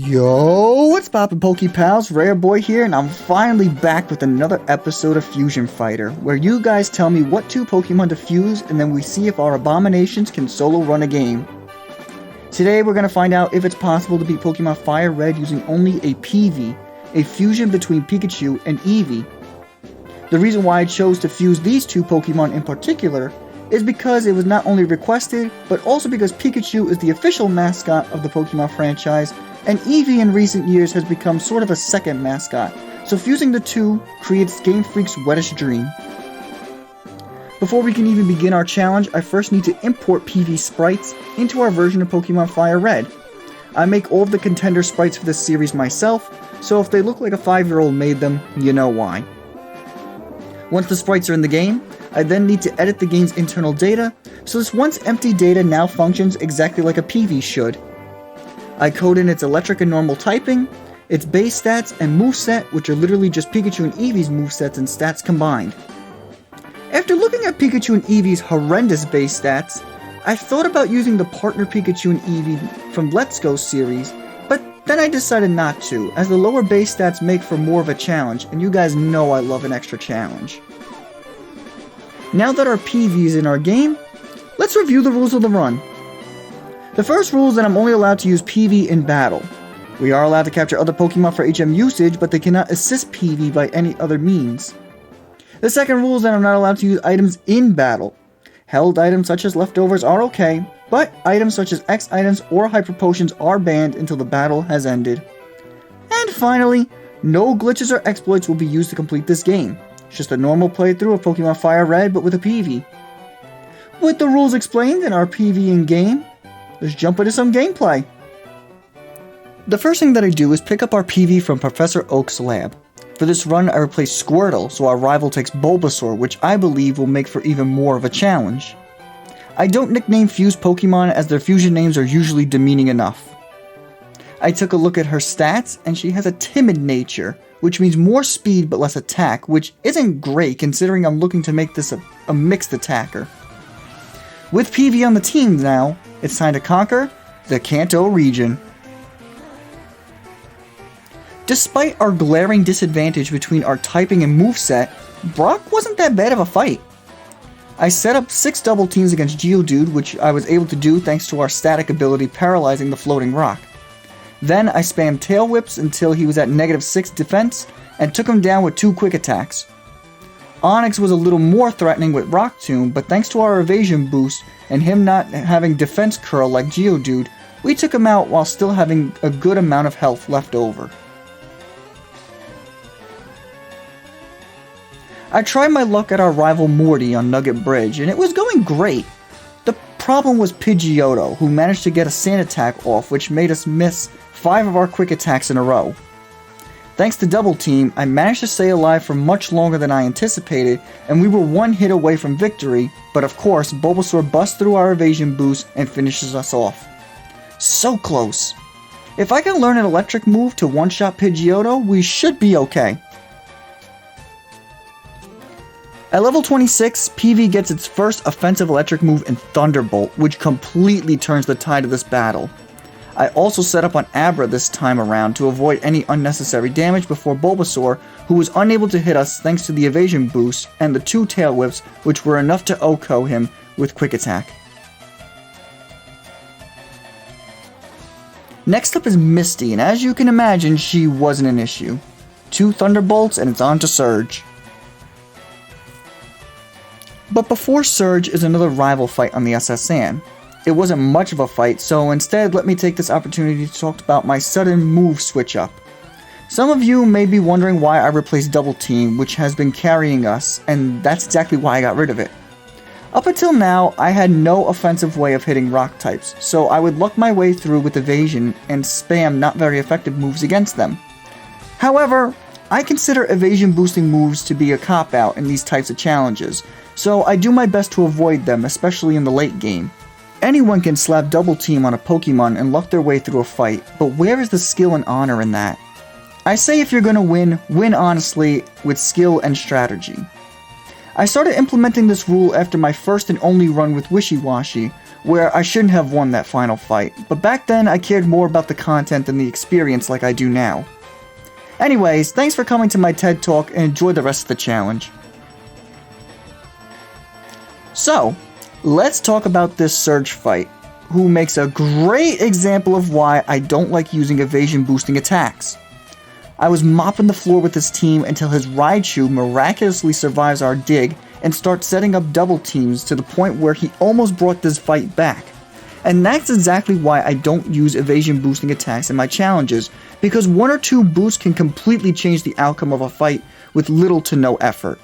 Yo, what's poppin' Poke Pals? Rare Boy here, and I'm finally back with another episode of Fusion Fighter, where you guys tell me what two Pokemon to fuse, and then we see if our abominations can solo run a game. Today we're gonna find out if it's possible to beat Pokemon Fire Red using only a Peevee, a fusion between Pikachu and Eevee. The reason why I chose to fuse these two Pokemon in particular is because it was not only requested, but also because Pikachu is the official mascot of the Pokemon franchise, and Eevee in recent years has become sort of a second mascot, so fusing the two creates Game Freak's wettest dream. Before we can even begin our challenge, I first need to import Peevee sprites into our version of Pokemon Fire Red. I make all of the contender sprites for this series myself, so if they look like a 5-year-old made them, you know why. Once the sprites are in the game, I then need to edit the game's internal data, so this once empty data now functions exactly like a Peevee should. I code in its electric and normal typing, its base stats, and moveset, which are literally just Pikachu and Eevee's movesets and stats combined. After looking at Pikachu and Eevee's horrendous base stats, I thought about using the partner Pikachu and Eevee from Let's Go series, but then I decided not to, as the lower base stats make for more of a challenge, and you guys know I love an extra challenge. Now that our Peevee is in our game, let's review the rules of the run. The first rule is that I'm only allowed to use Peevee in battle. We are allowed to capture other Pokemon for HM usage, but they cannot assist Peevee by any other means. The second rule is that I'm not allowed to use items in battle. Held items such as leftovers are okay, but items such as X items or Hyper Potions are banned until the battle has ended. And finally, no glitches or exploits will be used to complete this game. It's just a normal playthrough of Pokemon Fire Red, but with a Peevee. With the rules explained and our Peevee in game, let's jump into some gameplay. The first thing that I do is pick up our Peevee from Professor Oak's lab. For this run, I replace Squirtle, so our rival takes Bulbasaur, which I believe will make for even more of a challenge. I don't nickname fused Pokemon as their fusion names are usually demeaning enough. I took a look at her stats, and she has a timid nature, which means more speed but less attack, which isn't great considering I'm looking to make this a mixed attacker. With Peevee on the team now, it's time to conquer the Kanto region. Despite our glaring disadvantage between our typing and moveset, Brock wasn't that bad of a fight. I set up 6 double teams against Geodude, which I was able to do thanks to our static ability paralyzing the floating rock. Then I spammed tail whips until he was at -6 defense and took him down with 2 quick attacks. Onix was a little more threatening with Rock Tomb, but thanks to our evasion boost and him not having defense curl like Geodude, we took him out while still having a good amount of health left over. I tried my luck at our rival Morty on Nugget Bridge, and it was going great. The problem was Pidgeotto, who managed to get a sand attack off, which made us miss 5 of our quick attacks in a row. Thanks to Double Team, I managed to stay alive for much longer than I anticipated, and we were 1 hit away from victory, but of course, Bulbasaur busts through our evasion boost and finishes us off. So close. If I can learn an electric move to one-shot Pidgeotto, we should be okay. At level 26, Peevee gets its first offensive electric move in Thunderbolt, which completely turns the tide of this battle. I also set up on Abra this time around to avoid any unnecessary damage before Bulbasaur, who was unable to hit us thanks to the evasion boost and the 2 tail whips, which were enough to OHKO him with quick attack. Next up is Misty, and as you can imagine, she wasn't an issue. 2 Thunderbolts and it's on to Surge. But before Surge is another rival fight on the SSN. It wasn't much of a fight, so instead let me take this opportunity to talk about my sudden move switch up. Some of you may be wondering why I replaced Double Team, which has been carrying us, and that's exactly why I got rid of it. Up until now, I had no offensive way of hitting rock types, so I would luck my way through with evasion and spam not very effective moves against them. However, I consider evasion boosting moves to be a cop-out in these types of challenges, so I do my best to avoid them, especially in the late game. Anyone can slap Double Team on a Pokemon and luck their way through a fight, but where is the skill and honor in that? I say if you're gonna win, win honestly with skill and strategy. I started implementing this rule after my first and only run with Wishy-Washy, where I shouldn't have won that final fight, but back then I cared more about the content than the experience like I do now. Anyways, thanks for coming to my TED Talk and enjoy the rest of the challenge. So, let's talk about this Surge fight, who makes a great example of why I don't like using evasion boosting attacks. I was mopping the floor with his team until his Raichu miraculously survives our dig and starts setting up double teams to the point where he almost brought this fight back. And that's exactly why I don't use evasion boosting attacks in my challenges, because one or two boosts can completely change the outcome of a fight with little to no effort.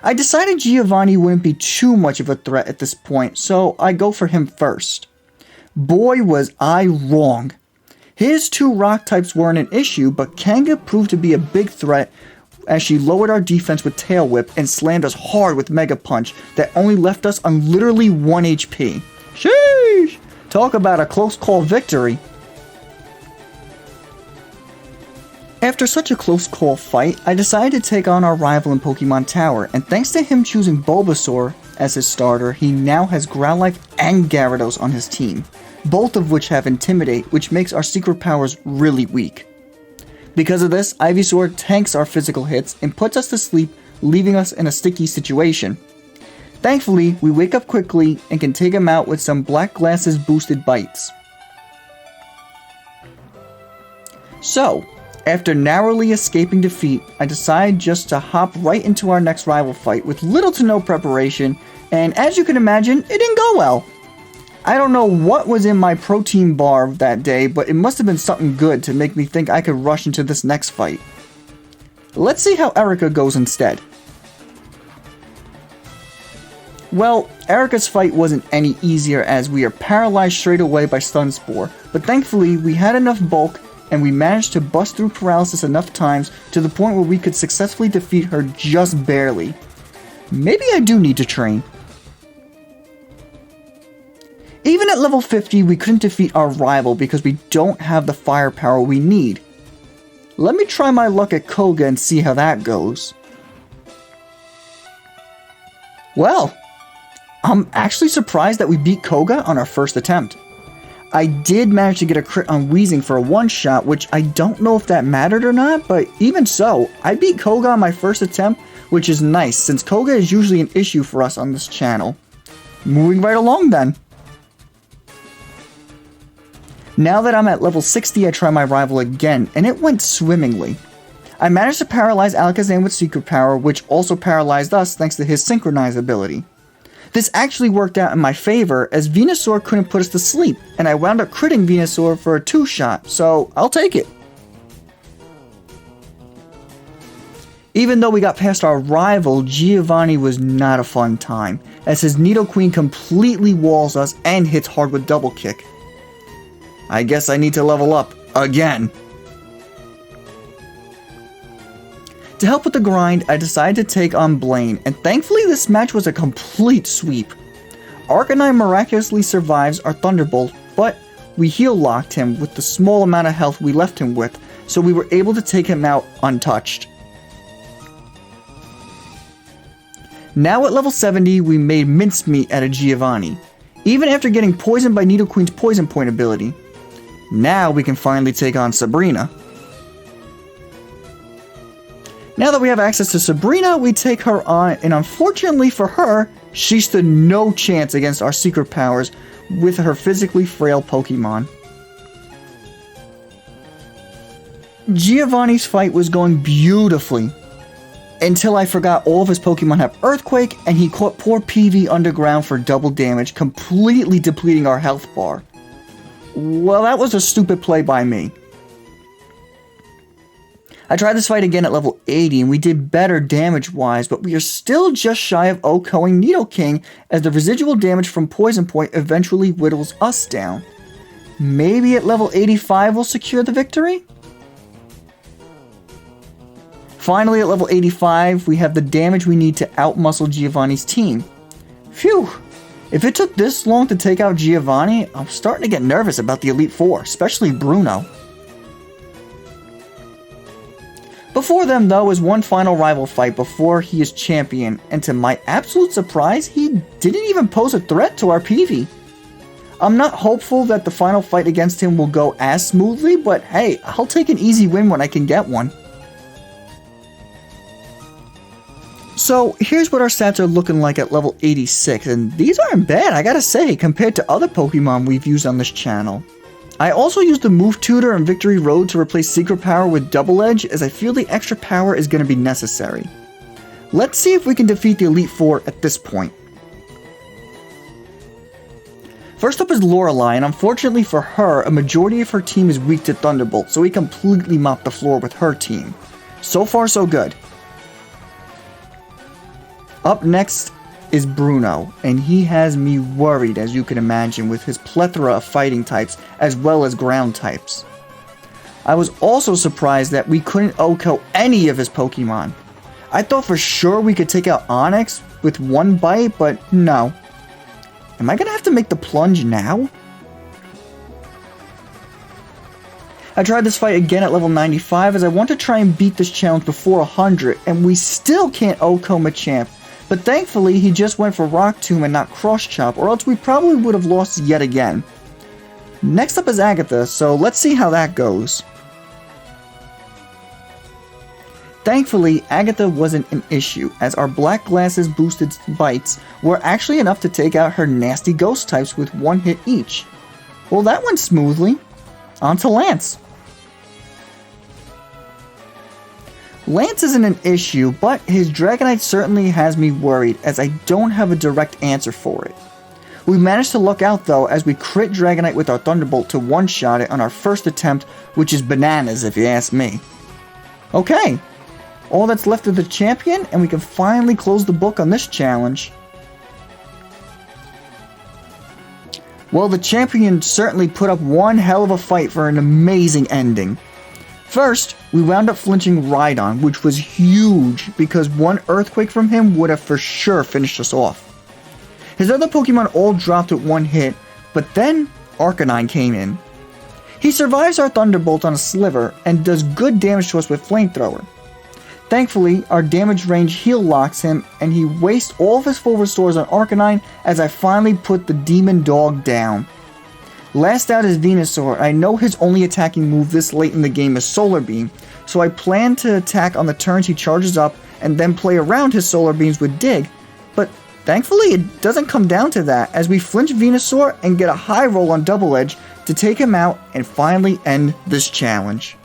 I decided Giovanni wouldn't be too much of a threat at this point, so I go for him first. Boy was I wrong. His two rock types weren't an issue, but Kanga proved to be a big threat as she lowered our defense with Tail Whip and slammed us hard with Mega Punch that only left us on literally 1 HP. Sheesh! Talk about a close call victory. After such a close call fight, I decided to take on our rival in Pokemon Tower, and thanks to him choosing Bulbasaur as his starter, he now has Growlithe and Gyarados on his team, both of which have Intimidate, which makes our secret powers really weak. Because of this, Ivysaur tanks our physical hits and puts us to sleep, leaving us in a sticky situation. Thankfully, we wake up quickly and can take him out with some Black Glasses boosted bites. So, after narrowly escaping defeat, I decide just to hop right into our next rival fight with little to no preparation, and as you can imagine, it didn't go well. I don't know what was in my protein bar that day, but it must have been something good to make me think I could rush into this next fight. Let's see how Erica goes instead. Well, Erica's fight wasn't any easier as we are paralyzed straight away by Stun Spore, but thankfully we had enough bulk and we managed to bust through paralysis enough times to the point where we could successfully defeat her just barely. Maybe I do need to train. Even at level 50, we couldn't defeat our rival because we don't have the firepower we need. Let me try my luck at Koga and see how that goes. Well, I'm actually surprised that we beat Koga on our first attempt. I did manage to get a crit on Weezing for a one-shot, which I don't know if that mattered or not, but even so, I beat Koga on my first attempt, which is nice since Koga is usually an issue for us on this channel. Moving right along then. Now that I'm at level 60, I try my rival again, and it went swimmingly. I managed to paralyze Alakazam with Secret Power, which also paralyzed us thanks to his Synchronize ability. This actually worked out in my favor, as Venusaur couldn't put us to sleep, and I wound up critting Venusaur for a 2-shot, so I'll take it. Even though we got past our rival, Giovanni was not a fun time, as his Nidoqueen completely walls us and hits hard with Double Kick. I guess I need to level up again. To help with the grind, I decided to take on Blaine, and thankfully this match was a complete sweep. Arcanine miraculously survives our Thunderbolt, but we heal locked him with the small amount of health we left him with, so we were able to take him out untouched. Now at level 70, we made mincemeat out of Giovanni, even after getting poisoned by Nidoqueen's Poison Point ability. Now we can finally take on Sabrina. Now that we have access to Sabrina, we take her on, and unfortunately for her, she stood no chance against our secret powers with her physically frail Pokemon. Giovanni's fight was going beautifully, until I forgot all of his Pokemon have Earthquake, and he caught poor Peevee underground for double damage, completely depleting our health bar. Well, that was a stupid play by me. I tried this fight again at level 80, and we did better damage-wise, but we are still just shy of OHKOing Nidoking, as the residual damage from Poison Point eventually whittles us down. Maybe at level 85 we'll secure the victory? Finally, at level 85, we have the damage we need to outmuscle Giovanni's team. Phew! If it took this long to take out Giovanni, I'm starting to get nervous about the Elite Four, especially Bruno. Before them though is one final rival fight before he is champion, and to my absolute surprise, he didn't even pose a threat to our Peevee. I'm not hopeful that the final fight against him will go as smoothly, but hey, I'll take an easy win when I can get one. So here's what our stats are looking like at level 86, and these aren't bad, I gotta say, compared to other Pokemon we've used on this channel. I also used the Move Tutor and Victory Road to replace Secret Power with Double Edge, as I feel the extra power is going to be necessary. Let's see if we can defeat the Elite Four at this point. First up is Lorelei, and unfortunately for her, a majority of her team is weak to Thunderbolt, so we completely mopped the floor with her team. So far so good. Up next is Bruno, and he has me worried, as you can imagine, with his plethora of fighting types as well as ground types. I was also surprised that we couldn't OHKO any of his Pokemon. I thought for sure we could take out Onix with one bite, but no. Am I gonna have to make the plunge now? I tried this fight again at level 95 as I want to try and beat this challenge before 100, and we still can't OHKO Machamp. But thankfully, he just went for Rock Tomb and not Cross Chop, or else we probably would have lost yet again. Next up is Agatha, so let's see how that goes. Thankfully, Agatha wasn't an issue, as our Black Glasses boosted bites were actually enough to take out her nasty ghost types with one hit each. Well, that went smoothly. On to Lance. Lance isn't an issue, but his Dragonite certainly has me worried, as I don't have a direct answer for it. We managed to luck out though, as we crit Dragonite with our Thunderbolt to one-shot it on our first attempt, which is bananas if you ask me. Okay, all that's left of the champion, and we can finally close the book on this challenge. Well, the champion certainly put up one hell of a fight for an amazing ending. First, we wound up flinching Rhydon, which was huge because one Earthquake from him would have for sure finished us off. His other Pokemon all dropped with one hit, but then Arcanine came in. He survives our Thunderbolt on a sliver and does good damage to us with Flamethrower. Thankfully, our damage range heal locks him and he wastes all of his full restores on Arcanine as I finally put the Demon Dog down. Last out is Venusaur. I know his only attacking move this late in the game is Solar Beam, so I plan to attack on the turns he charges up and then play around his Solar Beams with Dig, but thankfully it doesn't come down to that as we flinch Venusaur and get a high roll on Double Edge to take him out and finally end this challenge.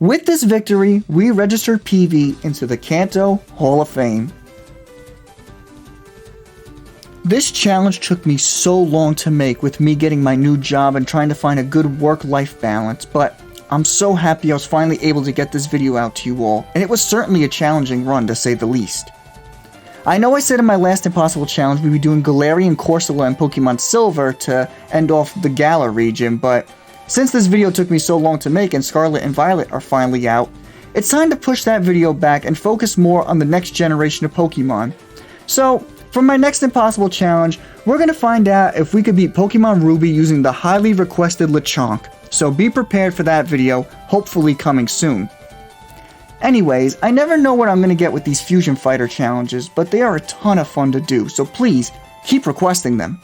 With this victory, we registered Peevee into the Kanto Hall of Fame. This challenge took me so long to make with me getting my new job and trying to find a good work-life balance, but I'm so happy I was finally able to get this video out to you all, and it was certainly a challenging run to say the least. I know I said in my last Impossible Challenge we'd be doing Galarian, Corsola, and Pokemon Silver to end off the Galar region, but since this video took me so long to make and Scarlet and Violet are finally out, it's time to push that video back and focus more on the next generation of Pokemon. So, for my next Impossible Challenge, we're going to find out if we could beat Pokemon Ruby using the highly requested Lechonk, so be prepared for that video, hopefully coming soon. Anyways, I never know what I'm going to get with these Fusion Fighter challenges, but they are a ton of fun to do, so please, keep requesting them.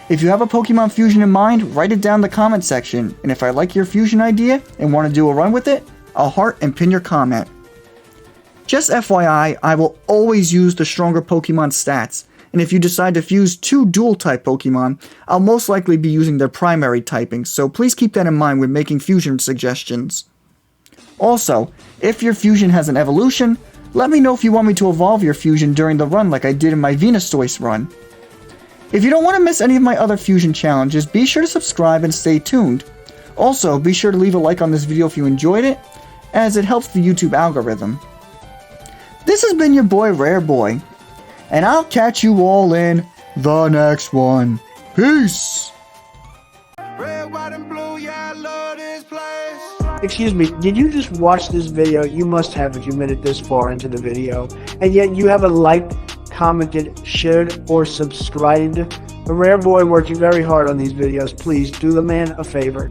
If you have a Pokemon Fusion in mind, write it down in the comment section, and if I like your Fusion idea and want to do a run with it, I'll heart and pin your comment. Just FYI, I will always use the stronger Pokemon stats, and if you decide to fuse two dual-type Pokemon, I'll most likely be using their primary typing, so please keep that in mind when making fusion suggestions. Also, if your fusion has an evolution, let me know if you want me to evolve your fusion during the run like I did in my Venusaur run. If you don't want to miss any of my other fusion challenges, be sure to subscribe and stay tuned. Also, be sure to leave a like on this video if you enjoyed it, as it helps the YouTube algorithm. This has been your boy Rare Boy, and I'll catch you all in the next one. Peace! Red, white, and blue, yeah, I love this place. Excuse me, did you just watch this video? You must have if you made it this far into the video. And yet you haven't liked, commented, shared, or subscribed. The Rare Boy working very hard on these videos. Please do the man a favor.